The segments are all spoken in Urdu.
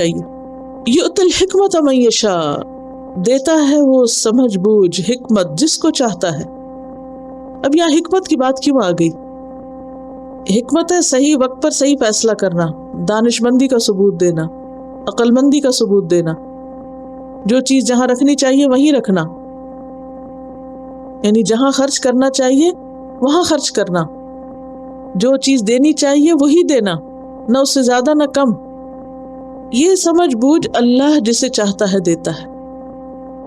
چاہیے۔ یؤتی الحکمت من یشاء، دیتا ہے وہ سمجھ بوجھ حکمت جس کو چاہتا ہے۔ اب یہاں حکمت کی بات کیوں آ گئی؟ حکمت ہے صحیح وقت پر صحیح فیصلہ کرنا، دانش مندی کا ثبوت دینا، عقل مندی کا ثبوت دینا، جو چیز جہاں رکھنی چاہیے وہیں رکھنا، یعنی جہاں خرچ کرنا چاہیے وہاں خرچ کرنا، جو چیز دینی چاہیے وہی دینا، نہ اس سے زیادہ نہ کم۔ یہ سمجھ بوجھ اللہ جسے چاہتا ہے دیتا ہے۔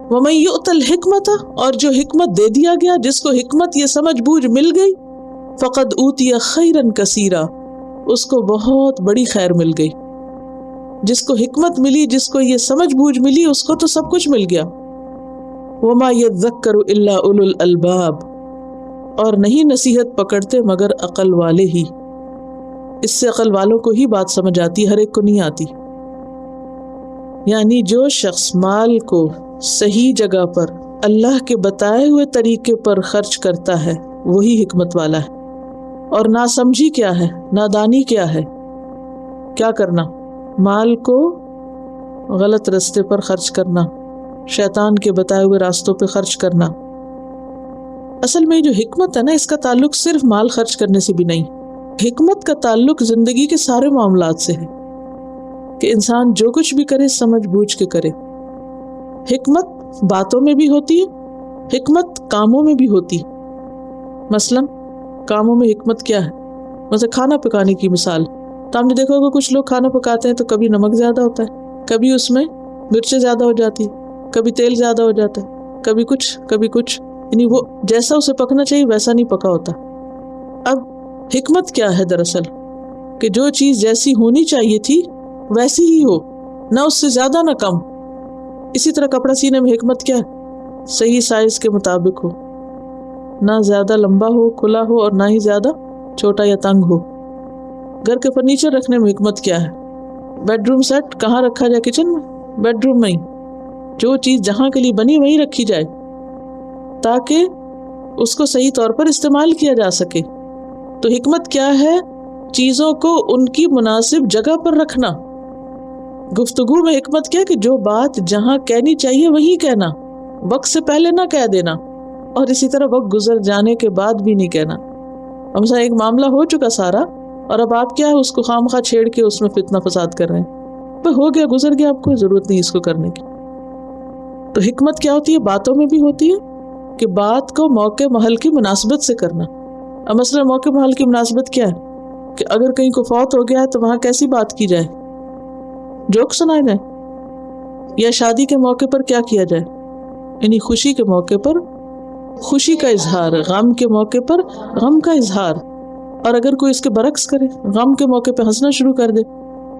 وَمَن يُؤْتَ الْحِكْمَةَ، اور جو حکمت دے دیا گیا، جس کو حکمت یہ سمجھ بوجھ مل گئی، فقد اوتی خیرا کثیرا، اس کو بہت بڑی خیر مل گئی۔ جس کو حکمت ملی، جس کو یہ سمجھ بوجھ ملی، اس کو تو سب کچھ مل گیا۔ وما یذکر الا اولو الالباب، اور نہیں نصیحت پکڑتے مگر عقل والے ہی۔ اس سے عقل والوں کو ہی بات سمجھ آتی، ہر ایک کو نہیں آتی۔ یعنی جو شخص مال کو صحیح جگہ پر اللہ کے بتائے ہوئے طریقے پر خرچ کرتا ہے وہی حکمت والا ہے۔ اور ناسمجھی کیا ہے، نادانی کیا ہے؟ کیا کرنا؟ مال کو غلط راستے پر خرچ کرنا، شیطان کے بتائے ہوئے راستوں پہ خرچ کرنا۔ اصل میں جو حکمت ہے نا، اس کا تعلق صرف مال خرچ کرنے سے بھی نہیں، حکمت کا تعلق زندگی کے سارے معاملات سے ہے، کہ انسان جو کچھ بھی کرے سمجھ بوجھ کے کرے۔ حکمت باتوں میں بھی ہوتی ہے، حکمت کاموں میں بھی ہوتی۔ مثلا کاموں میں حکمت کیا ہے؟ مثلا کھانا پکانے کی مثال، تو ہم نے دیکھا ہوگا کچھ لوگ کھانا پکاتے ہیں تو کبھی نمک زیادہ ہوتا ہے، کبھی اس میں مرچیں زیادہ ہو جاتی، کبھی تیل زیادہ ہو جاتا ہے، کبھی کچھ، یعنی وہ جیسا اسے پکنا چاہیے ویسا نہیں پکا ہوتا۔ اب حکمت کیا ہے دراصل؟ کہ جو چیز جیسی ہونی چاہیے تھی ویسی ہی ہو، نہ اس سے زیادہ نہ کم۔ اسی طرح کپڑا سینے میں حکمت کیا ہے؟ صحیح سائز کے مطابق ہو، نہ زیادہ لمبا ہو کھلا ہو اور نہ ہی زیادہ چھوٹا یا تنگ ہو۔ گھر کے فرنیچر رکھنے میں حکمت کیا ہے؟ بیڈ روم سیٹ کہاں رکھا جائے؟ کچن میں، بیڈ روم میں ہی، جو چیز جہاں کے لیے بنی وہیں رکھی جائے تاکہ اس کو صحیح طور پر استعمال کیا جا سکے۔ تو حکمت کیا ہے؟ چیزوں کو ان کی مناسب جگہ پر رکھنا۔ گفتگو میں حکمت کیا کہ جو بات جہاں کہنی چاہیے وہیں کہنا، وقت سے پہلے نہ کہہ دینا، اور اسی طرح وقت گزر جانے کے بعد بھی نہیں کہنا۔ مثلا ایک معاملہ ہو چکا سارا، اور اب آپ کیا ہے اس کو خام خواہ چھیڑ کے اس میں فتنہ فساد کر رہے ہیں، ہو گیا گزر گیا، آپ کو ضرورت نہیں اس کو کرنے کی۔ تو حکمت کیا ہوتی ہے؟ باتوں میں بھی ہوتی ہے کہ بات کو موقع محل کی مناسبت سے کرنا۔ اب مثلا موقع محل کی مناسبت کیا ہے؟ کہ اگر کہیں کو فوت ہو گیا ہے تو وہاں کیسی بات کی جائے؟ جوک سنائے جائے؟ یا شادی کے موقع پر کیا کیا جائے؟ یعنی خوشی کے موقع پر خوشی کا اظہار، غم کے موقع پر غم کا اظہار۔ اور اگر کوئی اس کے برعکس کرے، غم کے موقع پہ ہنسنا شروع کر دے،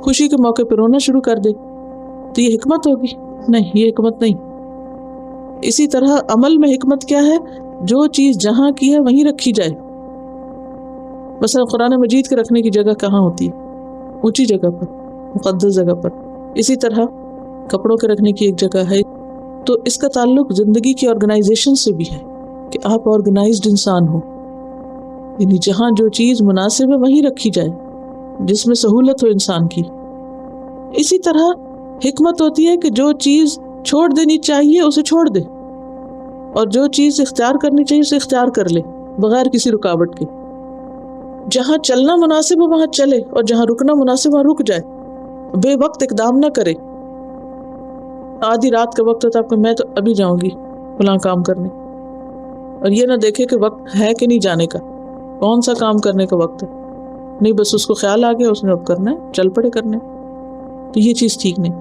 خوشی کے موقع پہ رونا شروع کر دے، تو یہ حکمت ہوگی؟ نہیں، یہ حکمت نہیں۔ اسی طرح عمل میں حکمت کیا ہے؟ جو چیز جہاں کی ہے وہیں رکھی جائے۔ مثلا قرآن مجید کے رکھنے کی جگہ کہاں ہوتی ہے؟ اونچی جگہ پر، مقدس جگہ پر۔ اسی طرح کپڑوں کے رکھنے کی ایک جگہ ہے۔ تو اس کا تعلق زندگی کی آرگنائزیشن سے بھی ہے کہ آپ آرگنائزڈ انسان ہو، یعنی جہاں جو چیز مناسب ہے وہیں رکھی جائے، جس میں سہولت ہو انسان کی۔ اسی طرح حکمت ہوتی ہے کہ جو چیز چھوڑ دینی چاہیے اسے چھوڑ دے، اور جو چیز اختیار کرنی چاہیے اسے اختیار کر لے بغیر کسی رکاوٹ کے۔ جہاں چلنا مناسب ہو وہاں چلے، اور جہاں رکنا مناسب وہاں رک جائے، بے وقت اقدام نہ کرے۔ آدھی رات کا وقت ہوتا ہے، میں تو ابھی جاؤں گی فلاں کام کرنے، اور یہ نہ دیکھے کہ وقت ہے کہ نہیں جانے کا، کون سا کام کرنے کا وقت ہے، نہیں بس اس کو خیال آ گیا اس نے اب کرنا ہے، چل پڑے کرنے۔ تو یہ چیز ٹھیک نہیں۔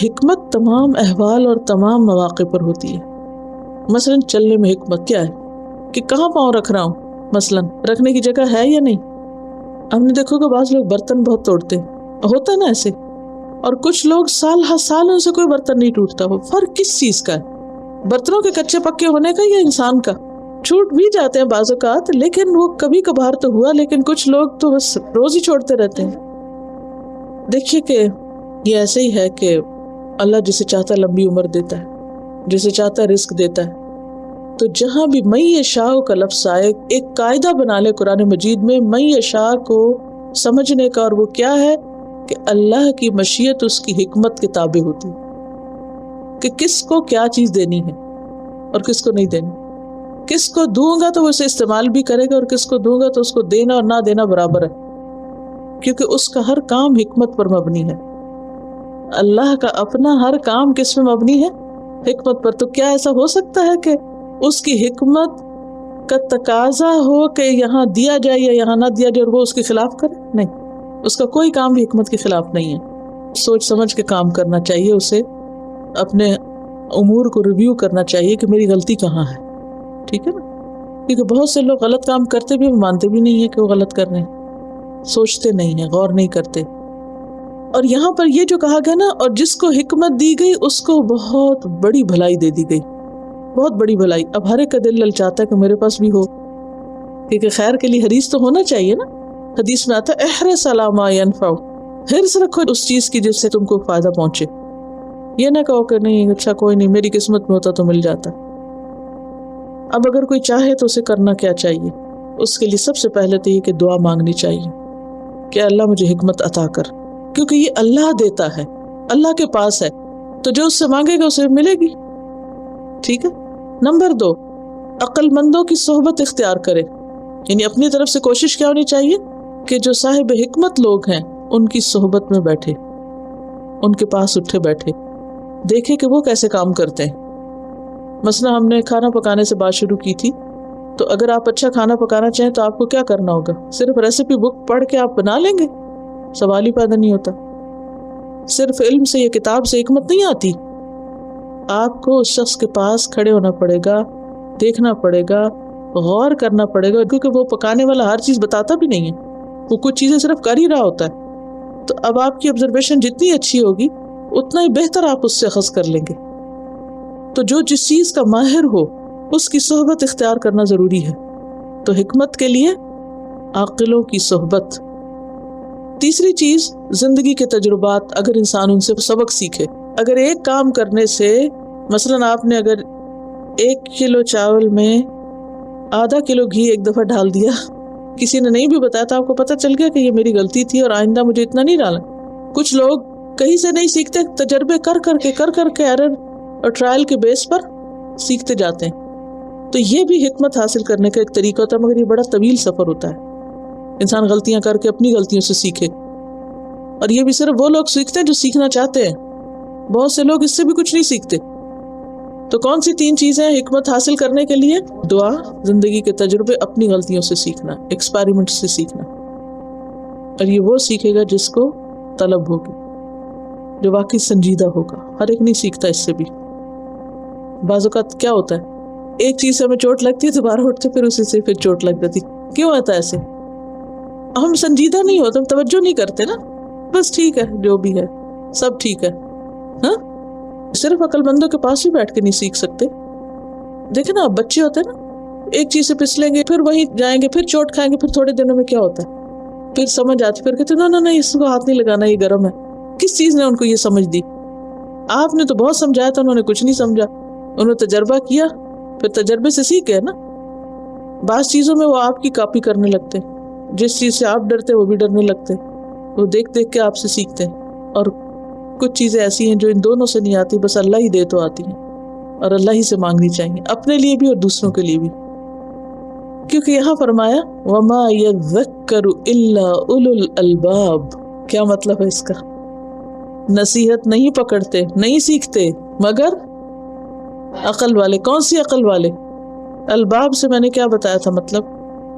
حکمت تمام احوال اور تمام مواقع پر ہوتی ہے۔ مثلا چلنے میں حکمت کیا ہے؟ کہ کہاں پاؤں رکھ رہا ہوں، مثلا رکھنے کی جگہ ہے یا نہیں۔ ہم نے دیکھو کہ بعض لوگ برتن بہت توڑتے ہیں، ہوتا ہے نا ایسے، اور کچھ لوگ سال ہر سال ان سے کوئی برتن نہیں ٹوٹتا ہو۔ فرق کس چیز کا ہے؟ برتنوں کے کچے پکے ہونے کا یا انسان کا؟ چھوٹ بھی جاتے ہیں بعض اوقات، لیکن وہ کبھی کبھار تو ہوا، لیکن کچھ لوگ تو بس روز ہی چھوڑتے رہتے ہیں۔ دیکھیے کہ یہ ایسے ہی ہے کہ اللہ جسے چاہتا ہے لمبی عمر دیتا ہے، جسے چاہتا ہے رزق دیتا ہے۔ تو جہاں بھی من یشاء کا لفظ آئے، ایک قاعدہ بنا لے قرآن مجید میں من یشاء کو سمجھنے کا، اور وہ کیا ہے کہ اللہ کی مشیت اس کی حکمت کے تابع ہوتی ہے کہ کس کو کیا چیز دینی ہے اور کس کو نہیں دینی. کس کو دوں گا تو وہ اسے استعمال بھی کرے گا اور کس کو دوں گا تو اس کو دینا اور نہ دینا برابر ہے، کیونکہ اس کا ہر کام حکمت پر مبنی ہے. اللہ کا اپنا ہر کام کس میں مبنی ہے؟ حکمت پر. تو کیا ایسا ہو سکتا ہے کہ اس کی حکمت کا تقاضا ہو کہ یہاں دیا جائے یا یہاں نہ دیا جائے اور وہ اس کے خلاف کرے؟ نہیں، اس کا کوئی کام بھی حکمت کے خلاف نہیں ہے. سوچ سمجھ کے کام کرنا چاہیے، اسے اپنے امور کو ریویو کرنا چاہیے کہ میری غلطی کہاں ہے. ٹھیک ہے نا؟ کیونکہ بہت سے لوگ غلط کام کرتے بھی مانتے بھی نہیں ہیں کہ وہ غلط کر رہے ہیں، سوچتے نہیں ہیں، غور نہیں کرتے. اور یہاں پر یہ جو کہا گیا نا، اور جس کو حکمت دی گئی اس کو بہت بڑی بھلائی دے دی گئی، بہت بڑی بھلائی. اب ہر ایک کا دل للچاتا ہے کہ میرے پاس بھی ہو، کیونکہ خیر کے لیے حریص تو ہونا چاہیے نا. حدیث میں آتا ہے احرص علی ما ینفع، حرص رکھو اس چیز کی جس سے تم کو فائدہ پہنچے. یہ نہ کہو کہ نہیں اچھا کوئی نہیں، میری قسمت میں ہوتا تو مل جاتا. اب اگر کوئی چاہے تو اسے کرنا کیا چاہیے؟ اس کے لیے سب سے پہلے تو یہ کہ دعا مانگنی چاہیے کہ اللہ مجھے حکمت عطا کر، کیونکہ یہ اللہ دیتا ہے، اللہ کے پاس ہے، تو جو اس سے مانگے گا اسے ملے گی. ٹھیک ہے. نمبر 2، عقل مندوں کی صحبت اختیار کرے. یعنی اپنی طرف سے کوشش کیا ہونی چاہیے کہ جو صاحب حکمت لوگ ہیں ان کی صحبت میں بیٹھے، ان کے پاس اٹھے بیٹھے، دیکھے کہ وہ کیسے کام کرتے ہیں. مثلا ہم نے کھانا پکانے سے بات شروع کی تھی، تو اگر آپ اچھا کھانا پکانا چاہیں تو آپ کو کیا کرنا ہوگا؟ صرف ریسیپی بک پڑھ کے آپ بنا لیں گے؟ سوال ہی پیدا نہیں ہوتا. صرف علم سے یا کتاب سے حکمت نہیں آتی. آپ کو اس شخص کے پاس کھڑے ہونا پڑے گا، دیکھنا پڑے گا، غور کرنا پڑے گا، کیونکہ وہ پکانے والا ہر چیز بتاتا بھی نہیں ہے، وہ کچھ چیزیں صرف کر ہی رہا ہوتا ہے. تو اب آپ کی آبزرویشن جتنی اچھی ہوگی اتنا ہی بہتر آپ اس سے اخذ کر لیں گے. تو جو جس چیز کا ماہر ہو اس کی صحبت اختیار کرنا ضروری ہے. تو حکمت کے لیے عاقلوں کی صحبت. تیسری چیز، زندگی کے تجربات، اگر انسان ان سے سبق سیکھے. اگر ایک کام کرنے سے، مثلا آپ نے اگر 1 کلو چاول میں آدھا کلو گھی ایک دفعہ ڈال دیا، کسی نے نہیں بھی بتایا تو آپ کو پتہ چل گیا کہ یہ میری غلطی تھی اور آئندہ مجھے اتنا نہیں ڈالنا. کچھ لوگ کہیں سے نہیں سیکھتے، تجربے کر کر کے ایرر اور ٹرائل کے بیس پر سیکھتے جاتے ہیں. تو یہ بھی حکمت حاصل کرنے کا ایک طریقہ ہوتا ہے، مگر یہ بڑا طویل سفر ہوتا ہے. انسان غلطیاں کر کے اپنی غلطیوں سے سیکھے، اور یہ بھی صرف وہ لوگ سیکھتے ہیں جو سیکھنا چاہتے ہیں. بہت سے لوگ اس سے بھی کچھ نہیں سیکھتے. تو کون سی 3 چیزیں ہیں حکمت حاصل کرنے کے لیے؟ دعا، زندگی کے تجربے، اپنی غلطیوں سے سیکھنا، ایکسپیریمنٹ سے سیکھنا. اور یہ وہ سیکھے گا جس کو طلب ہوگی، جو واقعی سنجیدہ ہوگا. ہر ایک نہیں سیکھتا اس سے بھی. بعض اوقات کیا ہوتا ہے، ایک چیز سے ہمیں چوٹ لگتی ہے، دوبارہ اٹھتے پھر اسی سے پھر چوٹ لگ جاتی. کیوں آتا ہے ایسے؟ ہم سنجیدہ نہیں ہوتے، ہم توجہ نہیں کرتے نا، بس ٹھیک ہے جو بھی ہے سب ٹھیک ہے. ہاں، صرف عقل مندوں کے پاس ہی بیٹھ کے نہیں سیکھ سکتے. دیکھیں نا، بچے ہوتے ہیں نا، ایک چیز سے پھسلیں گے، پھر وہیں جائیں گے، پھر چوٹ کھائیں گے، پھر تھوڑے دنوں میں کیا ہوتا ہے، پھر سمجھ آتی، پھر کہتے نہ اس کو ہاتھ نہیں لگانا، یہ گرم ہے. کس چیز نے ان کو یہ سمجھ دی؟ آپ نے تو بہت سمجھایا تھا، انہوں نے کچھ نہیں سمجھا. انہوں نے تجربہ کیا، پھر تجربے سے سیکھے نا. بعض چیزوں میں وہ آپ کی کاپی کرنے لگتے، جس چیز سے آپ ڈرتے وہ بھی ڈرنے لگتے، وہ دیکھ کے آپ سے سیکھتے. اور کچھ چیزیں ایسی ہیں جو ان دونوں سے نہیں آتی، بس اللہ ہی دے تو آتی ہیں، اور اللہ ہی سے مانگنی چاہیے، اپنے لیے بھی اور دوسروں کے لیے بھی. کیونکہ یہاں فرمایا وما یذکر الا اولو الالباب. کیا مطلب ہے اس کا؟ نصیحت نہیں پکڑتے، نہیں سیکھتے مگر عقل والے. کون سی عقل والے؟ الباب سے میں نے کیا بتایا تھا مطلب؟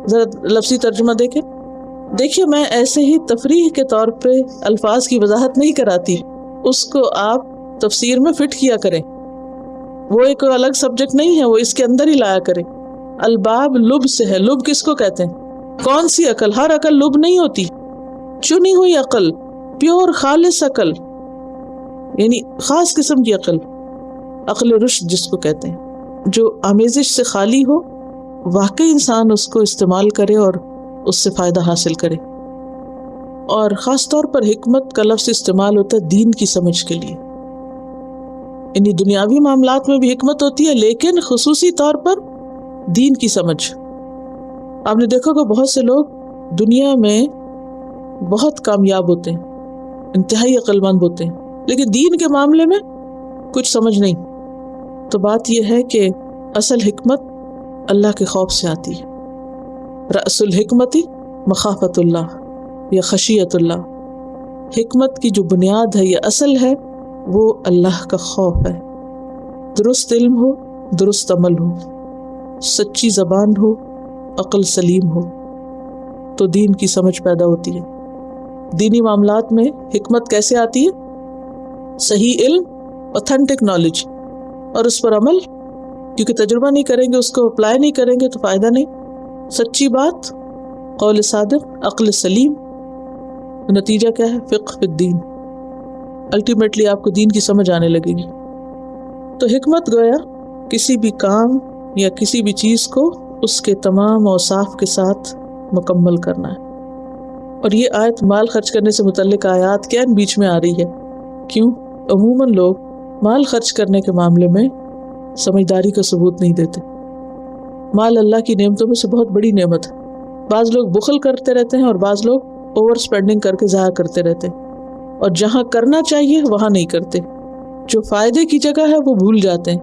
ذرا لفظی ترجمہ دیکھیے میں ایسے ہی تفریح کے طور پہ الفاظ کی وضاحت نہیں کراتی، اس کو آپ تفسیر میں فٹ کیا کریں. وہ ایک الگ سبجیکٹ نہیں ہے، وہ اس کے اندر ہی لایا کریں. الباب لب سے ہے. لب کس کو کہتے ہیں؟ کون سی عقل؟ ہر عقل لب نہیں ہوتی، چنی ہوئی عقل، پیور خالص عقل، یعنی خاص قسم کی عقل، عقل رشد جس کو کہتے ہیں، جو آمیزش سے خالی ہو، واقعی انسان اس کو استعمال کرے اور اس سے فائدہ حاصل کرے. اور خاص طور پر حکمت کا لفظ استعمال ہوتا ہے دین کی سمجھ کے لیے. یعنی دنیاوی معاملات میں بھی حکمت ہوتی ہے، لیکن خصوصی طور پر دین کی سمجھ. آپ نے دیکھا کہ بہت سے لوگ دنیا میں بہت کامیاب ہوتے ہیں، انتہائی عقل مند ہوتے ہیں، لیکن دین کے معاملے میں کچھ سمجھ نہیں. تو بات یہ ہے کہ اصل حکمت اللہ کے خوف سے آتی ہے. رأس الحکمت مخافت اللہ یا خشیت اللہ. حکمت کی جو بنیاد ہے، یہ اصل ہے، وہ اللہ کا خوف ہے. درست علم ہو، درست عمل ہو، سچی زبان ہو، عقل سلیم ہو، تو دین کی سمجھ پیدا ہوتی ہے. دینی معاملات میں حکمت کیسے آتی ہے؟ صحیح علم، اوتھینٹک نالج، اور اس پر عمل. کیونکہ تجربہ نہیں کریں گے، اس کو اپلائی نہیں کریں گے تو فائدہ نہیں. سچی بات، قول صادق، عقل سلیم. نتیجہ کیا ہے؟ فقہ فی الدین. الٹیمیٹلی آپ کو دین کی سمجھ آنے لگے گی. تو حکمت گویا کسی بھی کام یا کسی بھی چیز کو اس کے تمام اوصاف کے ساتھ مکمل کرنا ہے. اور یہ آیت مال خرچ کرنے سے متعلق آیات کیا بیچ میں آ رہی ہے؟ کیوں؟ عموماً لوگ مال خرچ کرنے کے معاملے میں سمجھداری کا ثبوت نہیں دیتے. مال اللہ کی نعمتوں میں سے بہت بڑی نعمت ہے. بعض لوگ بخل کرتے رہتے ہیں اور بعض لوگ اوور سپینڈنگ کر کے ضائع کرتے رہتے ہیں، اور جہاں کرنا چاہیے وہاں نہیں کرتے. جو فائدے کی جگہ ہے وہ بھول جاتے ہیں.